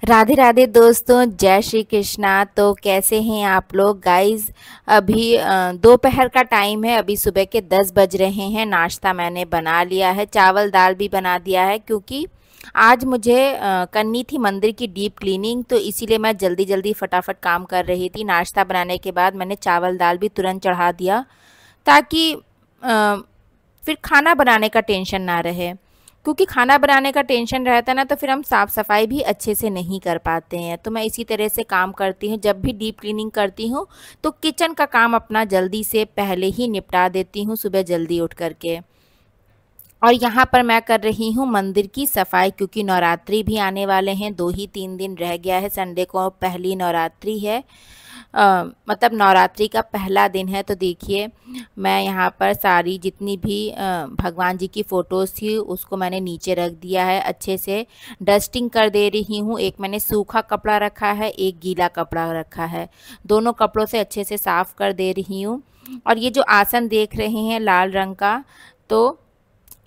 राधे राधे दोस्तों, जय श्री कृष्णा। तो कैसे हैं आप लोग गाइस। अभी दोपहर का टाइम है। अभी सुबह के 10 बज रहे हैं। नाश्ता मैंने बना लिया है, चावल दाल भी बना दिया है, क्योंकि आज मुझे करनी थी मंदिर की डीप क्लीनिंग। तो इसीलिए मैं जल्दी जल्दी फटाफट काम कर रही थी। नाश्ता बनाने के बाद मैंने चावल दाल भी तुरंत चढ़ा दिया, ताकि फिर खाना बनाने का टेंशन ना रहे। क्योंकि खाना बनाने का टेंशन रहता है ना, तो फिर हम साफ़ सफाई भी अच्छे से नहीं कर पाते हैं। तो मैं इसी तरह से काम करती हूँ। जब भी डीप क्लीनिंग करती हूँ तो किचन का काम अपना जल्दी से पहले ही निपटा देती हूँ, सुबह जल्दी उठ करके। और यहाँ पर मैं कर रही हूँ मंदिर की सफाई, क्योंकि नवरात्रि भी आने वाले हैं। 2 ही 3 दिन रह गया है। संडे को पहली नवरात्रि है। मतलब नवरात्रि का पहला दिन है। तो देखिए, मैं यहाँ पर सारी जितनी भी भगवान जी की फ़ोटोज़ थी उसको मैंने नीचे रख दिया है। अच्छे से डस्टिंग कर दे रही हूँ। एक मैंने सूखा कपड़ा रखा है, एक गीला कपड़ा रखा है। दोनों कपड़ों से अच्छे से साफ़ कर दे रही हूँ। और ये जो आसन देख रहे हैं लाल रंग का, तो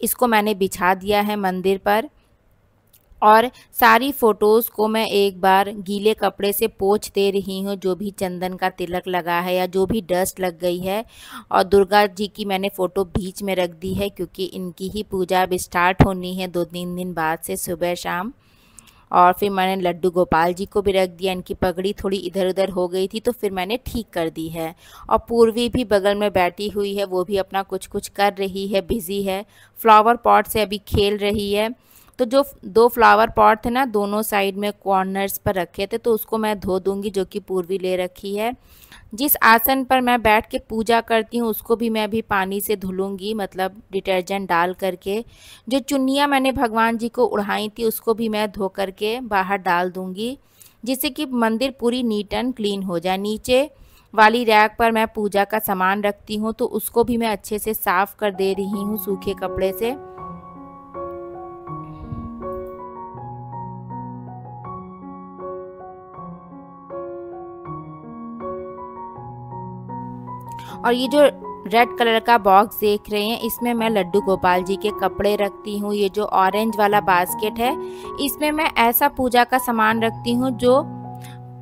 इसको मैंने बिछा दिया है मंदिर पर। और सारी फ़ोटोज़ को मैं एक बार गीले कपड़े से पोंछ दे रही हूँ, जो भी चंदन का तिलक लगा है या जो भी डस्ट लग गई है। और दुर्गा जी की मैंने फ़ोटो बीच में रख दी है, क्योंकि इनकी ही पूजा अब स्टार्ट होनी है 2-3 दिन बाद से, सुबह शाम। और फिर मैंने लड्डू गोपाल जी को भी रख दिया। इनकी पगड़ी थोड़ी इधर उधर हो गई थी, तो फिर मैंने ठीक कर दी है। और पूर्वी भी बगल में बैठी हुई है, वो भी अपना कुछ कुछ कर रही है, बिज़ी है। फ्लावर पॉट से अभी खेल रही है। तो जो 2 फ्लावर पॉट थे ना, दोनों साइड में कॉर्नर्स पर रखे थे, तो उसको मैं धो दूंगी, जो कि पूर्वी ले रखी है। जिस आसन पर मैं बैठ के पूजा करती हूँ उसको भी मैं अभी पानी से धुलूंगी, मतलब डिटर्जेंट डाल करके। जो चुन्नियाँ मैंने भगवान जी को उड़ाई थी उसको भी मैं धो करके बाहर डाल दूंगी, जिससे कि मंदिर पूरी नीट एंड क्लीन हो जाए। नीचे वाली रैक पर मैं पूजा का सामान रखती हूँ, तो उसको भी मैं अच्छे से साफ कर दे रही हूँ सूखे कपड़े से। और ये जो रेड कलर का बॉक्स देख रहे हैं, इसमें मैं लड्डू गोपाल जी के कपड़े रखती हूँ। ये जो ऑरेंज वाला बास्केट है, इसमें मैं ऐसा पूजा का सामान रखती हूँ जो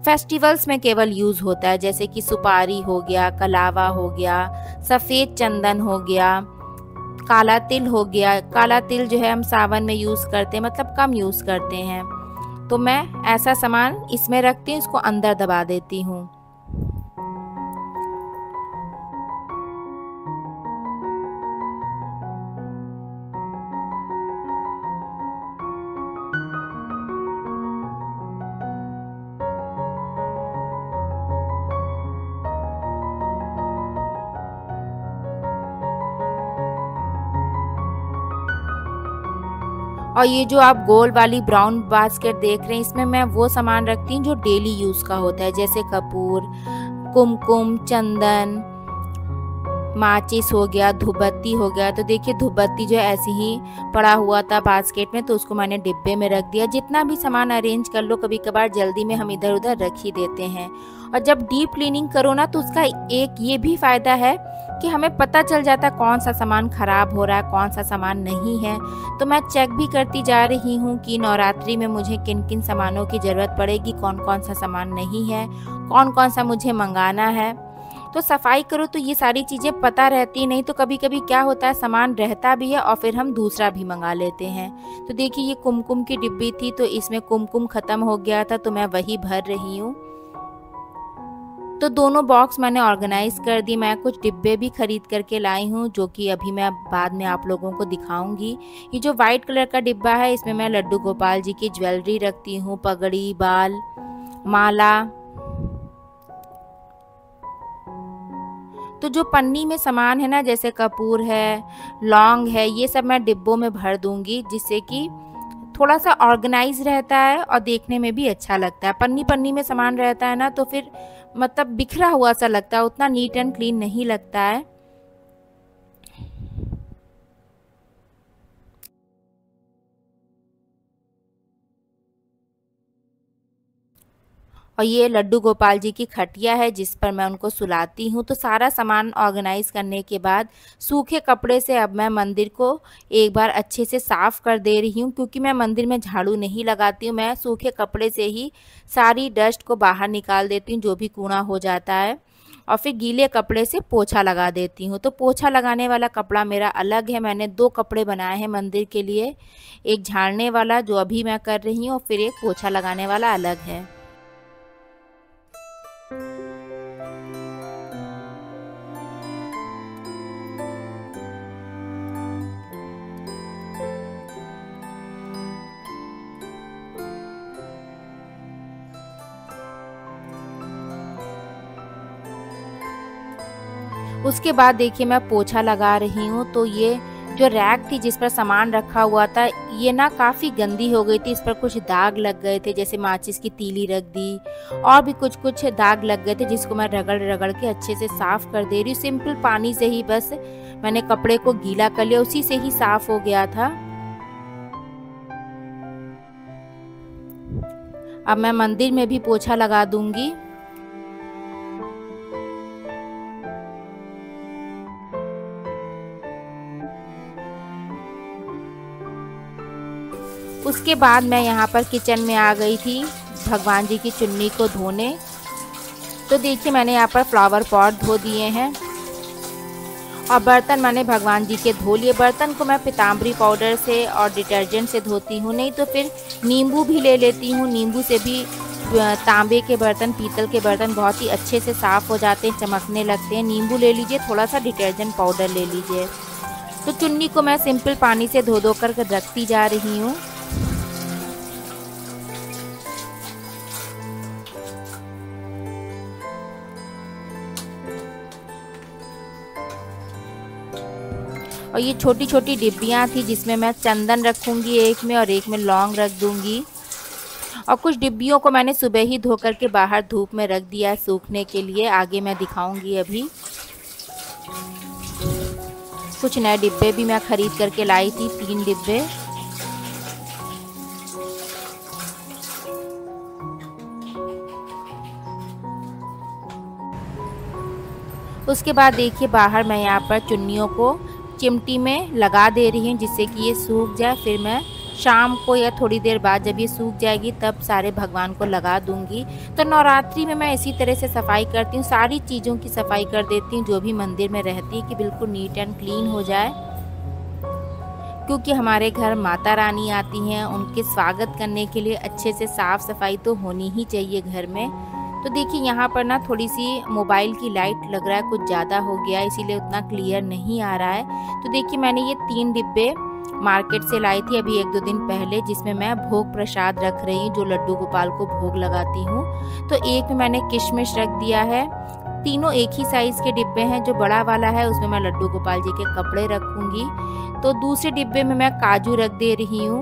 फेस्टिवल्स में केवल यूज़ होता है, जैसे कि सुपारी हो गया, कलावा हो गया, सफ़ेद चंदन हो गया, काला तिल हो गया। काला तिल जो है हम सावन में यूज़ करते हैं, मतलब कम यूज़ करते हैं। तो मैं ऐसा सामान इसमें रखती हूँ, इसको अंदर दबा देती हूँ। और ये जो आप गोल वाली ब्राउन बास्केट देख रहे हैं, इसमें मैं वो सामान रखती हूँ जो डेली यूज़ का होता है, जैसे कपूर, कुमकुम, चंदन, माचिस हो गया, धूपबत्ती हो गया। तो देखिए, धूपबत्ती जो है ऐसे ही पड़ा हुआ था बास्केट में, तो उसको मैंने डिब्बे में रख दिया। जितना भी सामान अरेंज कर लो, कभी कभार जल्दी में हम इधर उधर रख ही देते हैं। और जब डीप क्लीनिंग करो ना, तो उसका एक ये भी फ़ायदा है कि हमें पता चल जाता है कौन सा सामान ख़राब हो रहा है, कौन सा सामान नहीं है। तो मैं चेक भी करती जा रही हूँ कि नवरात्रि में मुझे किन किन सामानों की ज़रूरत पड़ेगी, कौन कौन सा सामान नहीं है, कौन कौन सा मुझे मंगाना है। तो सफाई करो तो ये सारी चीज़ें पता रहती, नहीं तो कभी कभी क्या होता है, सामान रहता भी है और फिर हम दूसरा भी मंगा लेते हैं। तो देखिए, ये कुमकुम की डिब्बी थी, तो इसमें कुमकुम ख़त्म हो गया था, तो मैं वही भर रही हूँ। तो दोनों बॉक्स मैंने ऑर्गेनाइज कर दी। मैं कुछ डिब्बे भी खरीद करके लाई हूँ, जो कि अभी मैं बाद में आप लोगों को दिखाऊंगी। ये जो वाइट कलर का डिब्बा है, इसमें मैं लड्डू गोपाल जी की ज्वेलरी रखती हूँ, पगड़ी, बाल, माला। तो जो पन्नी में सामान है ना, जैसे कपूर है, लौंग है, ये सब मैं डिब्बों में भर दूंगी, जिससे कि थोड़ा सा ऑर्गेनाइज रहता है और देखने में भी अच्छा लगता है। पन्नी पन्नी में सामान रहता है ना, तो फिर मतलब बिखरा हुआ सा लगता है, उतना नीट एंड क्लीन नहीं लगता है। और ये लड्डू गोपाल जी की खटिया है जिस पर मैं उनको सुलाती हूँ। तो सारा सामान ऑर्गेनाइज़ करने के बाद सूखे कपड़े से अब मैं मंदिर को एक बार अच्छे से साफ़ कर दे रही हूँ, क्योंकि मैं मंदिर में झाड़ू नहीं लगाती हूँ। मैं सूखे कपड़े से ही सारी डस्ट को बाहर निकाल देती हूँ, जो भी कूड़ा हो जाता है, और फिर गीले कपड़े से पोछा लगा देती हूँ। तो पोछा लगाने वाला कपड़ा मेरा अलग है। मैंने 2 कपड़े बनाए हैं मंदिर के लिए, एक झाड़ने वाला जो अभी मैं कर रही हूँ, और फिर एक पोछा लगाने वाला अलग है। उसके बाद देखिए मैं पोछा लगा रही हूँ। तो ये जो रैक थी जिस पर सामान रखा हुआ था, ये ना काफ़ी गंदी हो गई थी। इस पर कुछ दाग लग गए थे, जैसे माचिस की तीली रख दी, और भी कुछ कुछ दाग लग गए थे, जिसको मैं रगड़ रगड़ के अच्छे से साफ़ कर दे रही हूँ। सिंपल पानी से ही बस मैंने कपड़े को गीला कर लिया, उसी से ही साफ़ हो गया था। अब मैं मंदिर में भी पोछा लगा दूंगी। उसके बाद मैं यहाँ पर किचन में आ गई थी भगवान जी की चुन्नी को धोने। तो देखिए मैंने यहाँ पर फ्लावर पॉट धो दिए हैं, और बर्तन मैंने भगवान जी के धो लिए। बर्तन को मैं पीताम्बरी पाउडर से और डिटर्जेंट से धोती हूँ, नहीं तो फिर नींबू भी ले लेती हूँ। नींबू से भी तांबे के बर्तन, पीतल के बर्तन बहुत ही अच्छे से साफ़ हो जाते हैं, चमकने लगते हैं। नींबू ले लीजिए, थोड़ा सा डिटर्जेंट पाउडर ले लीजिए। तो चुन्नी को मैं सिंपल पानी से धो कर रखती जा रही हूँ। और ये छोटी छोटी डिब्बियाँ थी जिसमें मैं चंदन रखूँगी एक में, और एक में लौंग रख दूँगी। और कुछ डिब्बियों को मैंने सुबह ही धो कर के बाहर धूप में रख दिया है सूखने के लिए, आगे मैं दिखाऊंगी अभी। कुछ नए डिब्बे भी मैं खरीद करके लाई थी, 3 डिब्बे। उसके बाद देखिए बाहर मैं यहाँ पर चुन्नियों को चिमटी में लगा दे रही हूँ, जिससे कि ये सूख जाए। फिर मैं शाम को या थोड़ी देर बाद जब ये सूख जाएगी तब सारे भगवान को लगा दूंगी। तो नवरात्रि में मैं इसी तरह से सफाई करती हूँ, सारी चीज़ों की सफाई कर देती हूँ जो भी मंदिर में रहती है, कि बिल्कुल नीट एंड क्लीन हो जाए। क्योंकि हमारे घर माता रानी आती हैं, उनके स्वागत करने के लिए अच्छे से साफ़ सफाई तो होनी ही चाहिए घर में। तो देखिए यहाँ पर ना थोड़ी सी मोबाइल की लाइट लग रहा है कुछ ज़्यादा हो गया है, इसीलिए उतना क्लियर नहीं आ रहा है। तो देखिए मैंने ये 3 डिब्बे मार्केट से लाई थी अभी 1-2 दिन पहले, जिसमें मैं भोग प्रसाद रख रही हूँ, जो लड्डू गोपाल को भोग लगाती हूँ। तो एक में मैंने किशमिश रख दिया है। तीनों एक ही साइज़ के डिब्बे हैं। जो बड़ा वाला है उसमें मैं लड्डू गोपाल जी के कपड़े रखूँगी। तो दूसरे डिब्बे में मैं काजू रख दे रही हूँ,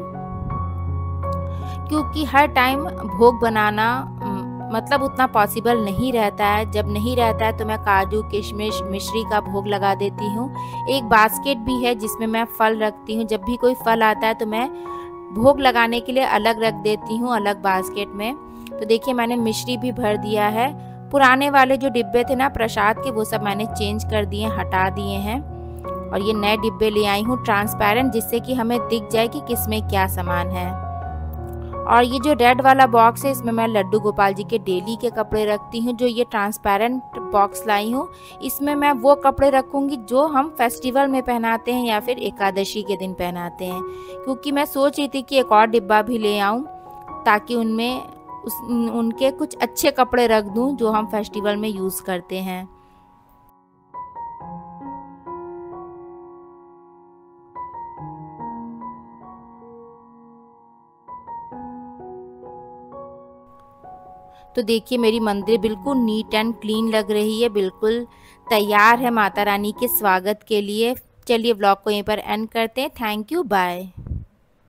क्योंकि हर टाइम भोग बनाना मतलब उतना पॉसिबल नहीं रहता है। जब नहीं रहता है तो मैं काजू, किशमिश, मिश्री का भोग लगा देती हूँ। एक बास्केट भी है जिसमें मैं फल रखती हूँ। जब भी कोई फल आता है तो मैं भोग लगाने के लिए अलग रख देती हूँ, अलग बास्केट में। तो देखिए मैंने मिश्री भी भर दिया है। पुराने वाले जो डिब्बे थे ना प्रसाद के, वो सब मैंने चेंज कर दिए, हटा दिए हैं। और ये नए डिब्बे ले आई हूँ ट्रांसपेरेंट, जिससे कि हमें दिख जाए कि किसमें क्या सामान है। और ये जो रेड वाला बॉक्स है इसमें मैं लड्डू गोपाल जी के डेली के कपड़े रखती हूँ। जो ये ट्रांसपेरेंट बॉक्स लाई हूँ इसमें मैं वो कपड़े रखूँगी जो हम फेस्टिवल में पहनाते हैं या फिर एकादशी के दिन पहनाते हैं। क्योंकि मैं सोच रही थी कि एक और डिब्बा भी ले आऊँ, ताकि उनमें उनके कुछ अच्छे कपड़े रख दूँ जो हम फेस्टिवल में यूज़ करते हैं। तो देखिए मेरी मंदिर बिल्कुल नीट एंड क्लीन लग रही है, बिल्कुल तैयार है माता रानी के स्वागत के लिए। चलिए व्लॉग को यहीं पर एंड करते हैं। Thank you, bye.